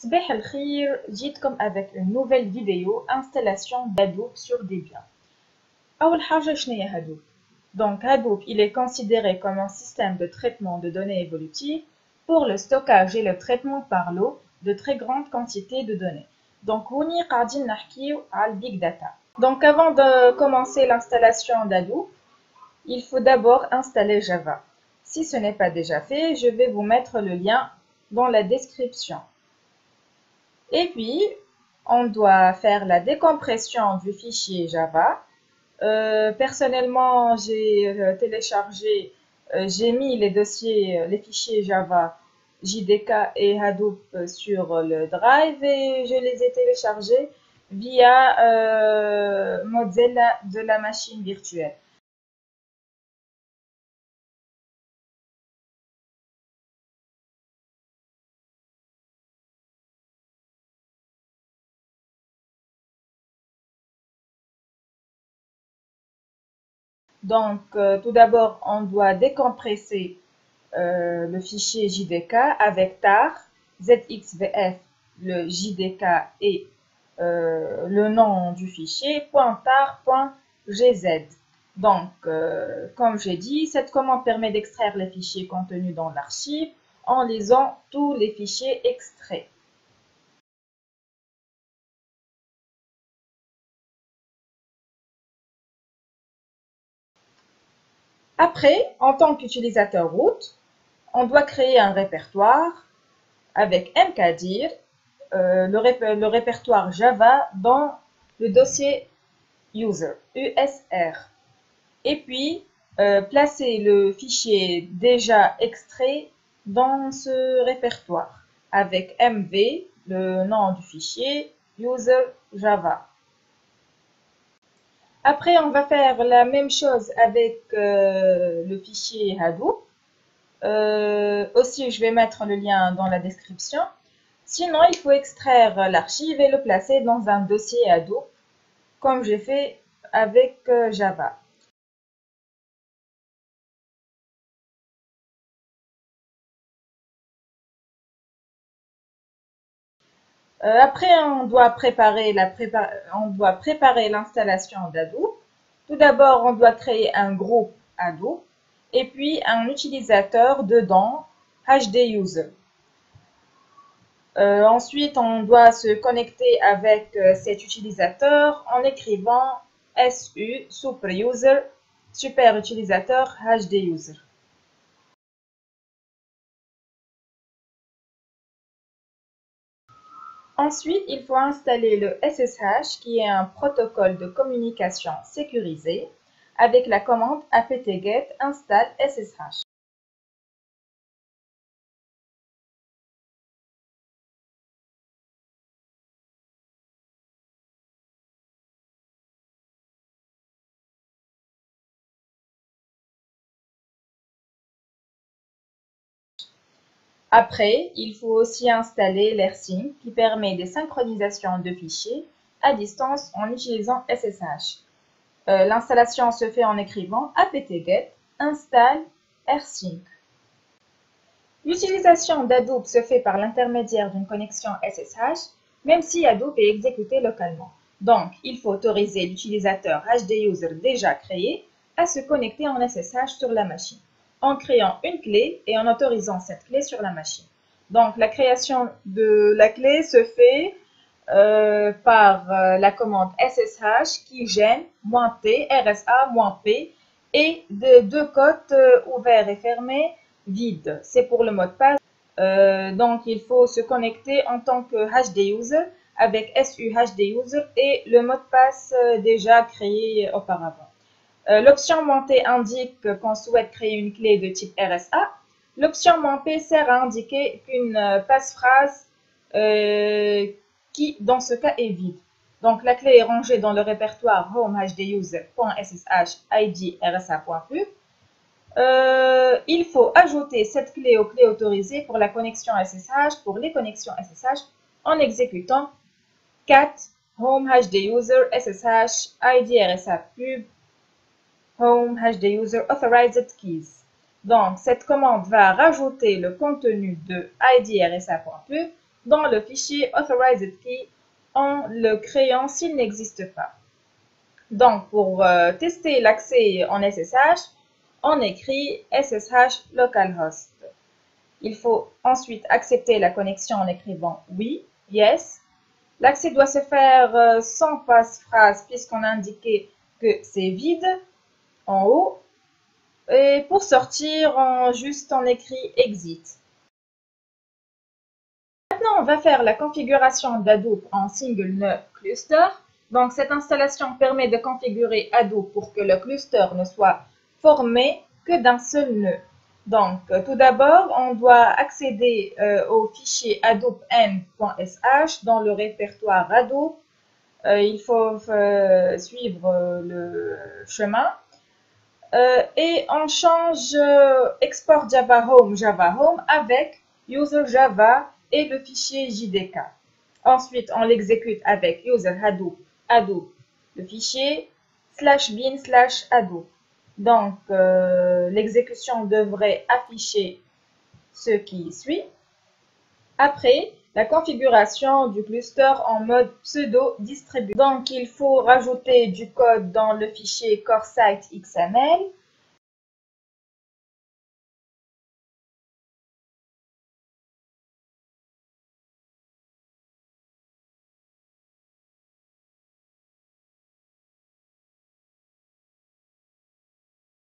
صباح الخير, جيتكم avec une nouvelle vidéo installation d'Hadoop sur Debian. أول حاجة شنو هي Hadoop? Donc Hadoop, il est considéré comme un système de traitement de données évolutives pour le stockage et le traitement par l'eau de très grandes quantités de données. Donc هوني قاعدين نحكيو على Big Data. Donc avant de commencer l'installation d'Hadoop, il faut d'abord installer Java. Si ce n'est pas déjà fait, je vais vous mettre le lien dans la description. Et puis, on doit faire la décompression du fichier Java. Personnellement, j'ai téléchargé, j'ai mis les dossiers, les fichiers Java, JDK et Hadoop sur le Drive et je les ai téléchargés via Mozilla de la machine virtuelle. Donc, tout d'abord, on doit décompresser le fichier JDK avec tar, ZXVF, le JDK et le nom du fichier, .tar.gz. Donc, comme j'ai dit, cette commande permet d'extraire les fichiers contenus dans l'archive en lisant tous les fichiers extraits. Après, en tant qu'utilisateur root, on doit créer un répertoire avec mkdir, le répertoire Java dans le dossier user, USR. Et puis, placer le fichier déjà extrait dans ce répertoire avec mv, le nom du fichier, user Java. Après, on va faire la même chose avec le fichier Hadoop. Aussi, je vais mettre le lien dans la description. Sinon, il faut extraire l'archive et le placer dans un dossier Hadoop, comme j'ai fait avec Java. Après, on doit préparer l'installation d'Hadoop. Tout d'abord, on doit créer un groupe Hadoop et puis un utilisateur dedans, HDUser. Ensuite, on doit se connecter avec cet utilisateur en écrivant SU superuser, super utilisateur HDUser. Ensuite, il faut installer le SSH qui est un protocole de communication sécurisé avec la commande apt-get install SSH. Après, il faut aussi installer l'AirSync qui permet des synchronisations de fichiers à distance en utilisant SSH. L'installation se fait en écrivant apt-get install AirSync. L'utilisation d'Hadoop se fait par l'intermédiaire d'une connexion SSH, même si Hadoop est exécuté localement. Donc, il faut autoriser l'utilisateur HDUser déjà créé à se connecter en SSH sur la machine, en créant une clé et en autorisant cette clé sur la machine. Donc, la création de la clé se fait par la commande SSH qui gêne -t, RSA, -p et de deux cotes ouverts et fermés vide. C'est pour le mot de passe. Donc, il faut se connecter en tant que HDUser avec SUHDUser et le mot de passe déjà créé auparavant. L'option -t indique qu'on souhaite créer une clé de type RSA. L'option -p sert à indiquer qu'une passe-phrase qui, dans ce cas, est vide. Donc, la clé est rangée dans le répertoire home hdUser.ssh id rsa.pub. Il faut ajouter cette clé aux clés autorisées pour la connexion SSH, pour les connexions SSH, en exécutant cat home hdUser ssh id rsa pub home hdUser authorized keys. Donc, cette commande va rajouter le contenu de id rsa.pub dans le fichier authorized key en le créant s'il n'existe pas. Donc, pour tester l'accès en SSH, on écrit SSH localhost. Il faut ensuite accepter la connexion en écrivant oui, yes. L'accès doit se faire sans passe-phrase puisqu'on a indiqué que c'est vide en haut. Et pour sortir, on écrit exit. Maintenant, on va faire la configuration d'Hadoop en single nœud cluster. Donc, cette installation permet de configurer Hadoop pour que le cluster ne soit formé que d'un seul nœud. Donc, tout d'abord, on doit accéder au fichier hadoop-n.sh dans le répertoire Hadoop. Il faut suivre le chemin. Et on change export Java Home avec user Java et le fichier JDK. Ensuite, on l'exécute avec user Hadoop, le fichier /bin/Hadoop. Donc, l'exécution devrait afficher ce qui suit. Après, la configuration du cluster en mode pseudo-distribué. Donc, il faut rajouter du code dans le fichier CoreSite XML.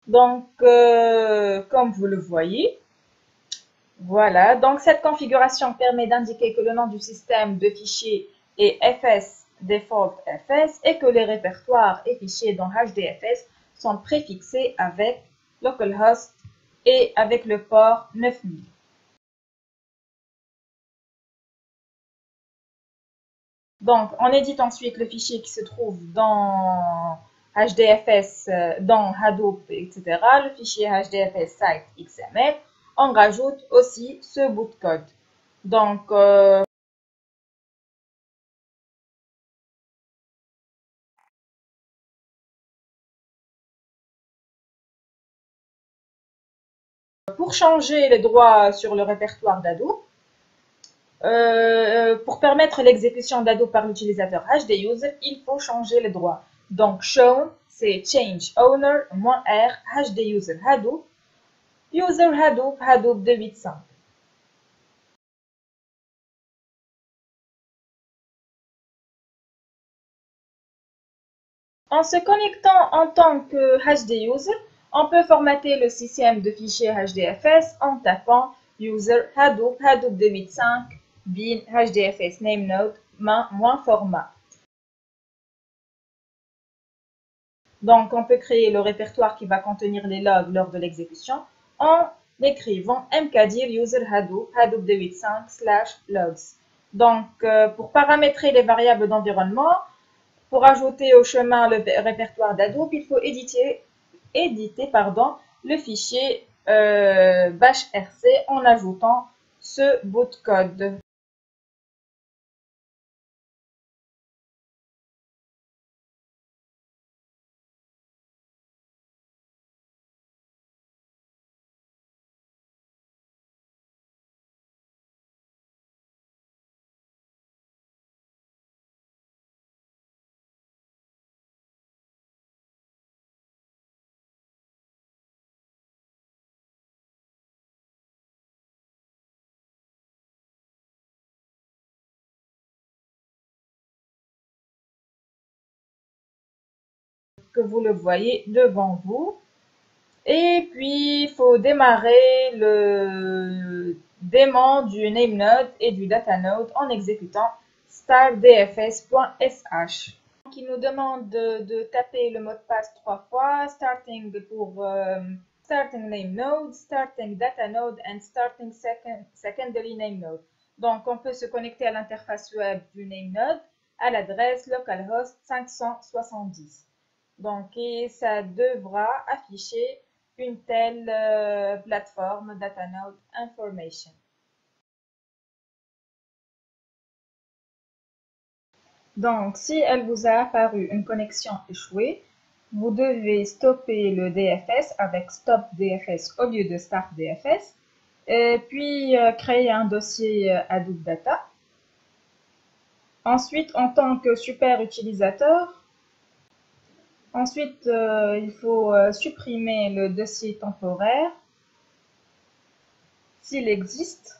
Donc, comme vous le voyez, voilà. Donc, cette configuration permet d'indiquer que le nom du système de fichiers est fs default fs et que les répertoires et fichiers dans HDFS sont préfixés avec localhost et avec le port 9000. Donc, on édite ensuite le fichier qui se trouve dans HDFS, dans Hadoop, etc., le fichier HDFS site XML. On rajoute aussi ce bout de code. Donc, pour changer les droits sur le répertoire d'Hadoop, pour permettre l'exécution d'Hadoop par l'utilisateur HDUser, il faut changer les droits. Donc, shown, c'est change owner, -r, HDUser Hadoop, user Hadoop, Hadoop 285. En se connectant en tant que HDUser, on peut formater le système de fichiers HDFS en tapant user Hadoop, Hadoop 285, bin, HDFS namenode, -format. Donc, on peut créer le répertoire qui va contenir les logs lors de l'exécution en écrivant mkdir user Hadoop, Hadoop 285/logs. Donc, pour paramétrer les variables d'environnement, pour ajouter au chemin le répertoire d'Hadoop, il faut éditer le fichier bashrc en ajoutant ce bout de code. Que vous le voyez devant vous. Et puis, il faut démarrer le démon du namenode et du datanode en exécutant startdfs.sh. Qui nous demande de taper le mot de passe 3 fois, starting pour starting namenode, starting datanode and starting secondary namenode. Donc, on peut se connecter à l'interface web du namenode à l'adresse localhost 570. Donc, et ça devra afficher une telle plateforme Datanode Information. Donc, si elle vous a apparu une connexion échouée, vous devez stopper le DFS avec Stop DFS au lieu de Start DFS, et puis créer un dossier Hadoop Data. Ensuite, en tant que super utilisateur, il faut supprimer le dossier temporaire s'il existe.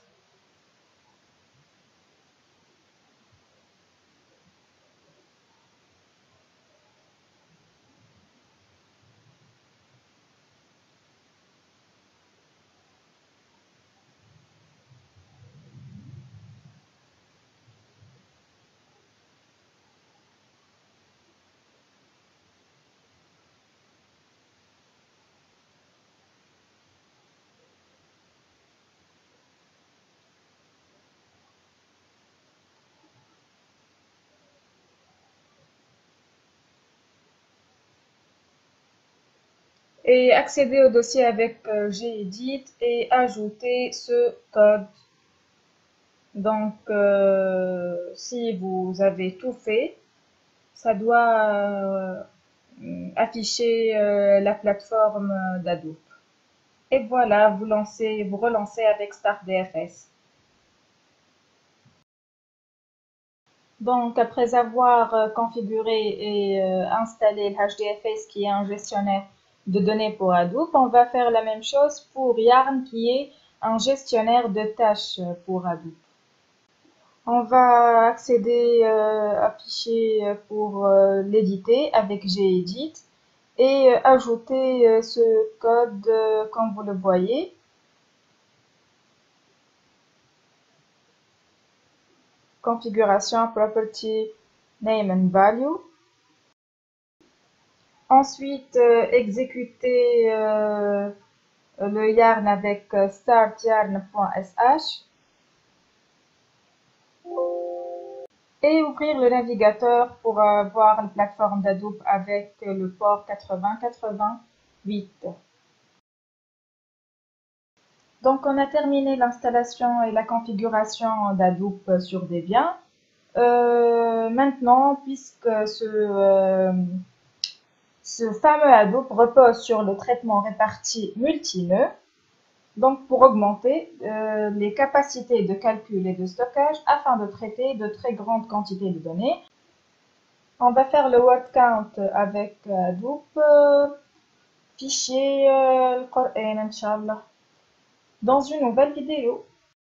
Et accéder au dossier avec gedit et ajouter ce code. Donc, si vous avez tout fait, ça doit afficher la plateforme d'Adobe. Et voilà, vous relancez avec StartDFS. Donc, après avoir configuré et installé le HDFS qui est un gestionnaire de données pour Hadoop, on va faire la même chose pour Yarn qui est un gestionnaire de tâches pour Hadoop. On va accéder à fichier pour l'éditer avec gedit et ajouter ce code comme vous le voyez. Configuration, property, name and value. Ensuite, exécuter le yarn avec startyarn.sh et ouvrir le navigateur pour voir la plateforme d'Hadoop avec le port 8088. Donc, on a terminé l'installation et la configuration d'Hadoop sur Debian. Maintenant, puisque ce fameux Hadoop repose sur le traitement réparti multinœud, donc pour augmenter les capacités de calcul et de stockage afin de traiter de très grandes quantités de données. On va faire le word count avec Hadoop, fichier Qur'an, Inch'Allah, dans une nouvelle vidéo.